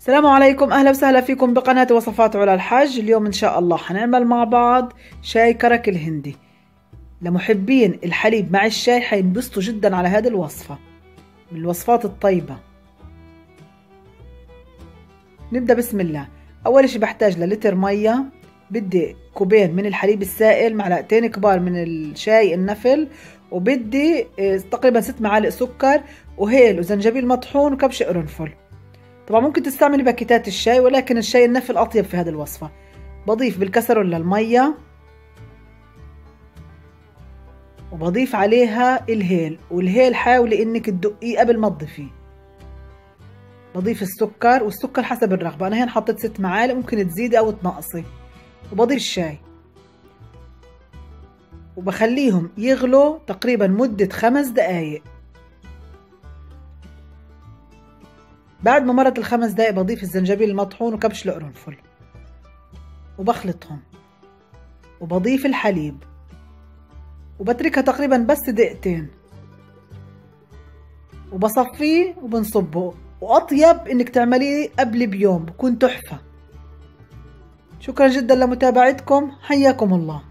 السلام عليكم، أهلا وسهلا فيكم بقناة وصفات علا الحاج. اليوم إن شاء الله حنعمل مع بعض شاي كرك الهندي. لمحبين الحليب مع الشاي حينبسطوا جدا على هذه الوصفة من الوصفات الطيبة. نبدأ بسم الله. أول شي بحتاج لتر مية، بدي كوبين من الحليب السائل، معلقتين كبار من الشاي النفل، وبدي تقريبا 6 معالق سكر وهيل وزنجبيل مطحون وكبش قرنفل. طبعا ممكن تستعملي باكيتات الشاي، ولكن الشاي النفل أطيب في هذه الوصفة. بضيف بالكسرولة المية، وبضيف عليها الهيل، والهيل حاولي انك تدقيه قبل ما تضيفيه. بضيف السكر، والسكر حسب الرغبة، انا هنا حطيت 6 معالق، ممكن تزيدي او تنقصي. وبضيف الشاي وبخليهم يغلوا تقريبا مدة 5 دقايق. بعد ما مرت ال5 دقايق بضيف الزنجبيل المطحون وكبش القرنفل وبخلطهم، وبضيف الحليب وبتركها تقريبا بس دقيقتين، وبصفيه وبنصبه. واطيب انك تعمليه قبل بيوم، بكون تحفة. شكرا جدا لمتابعتكم، حياكم الله.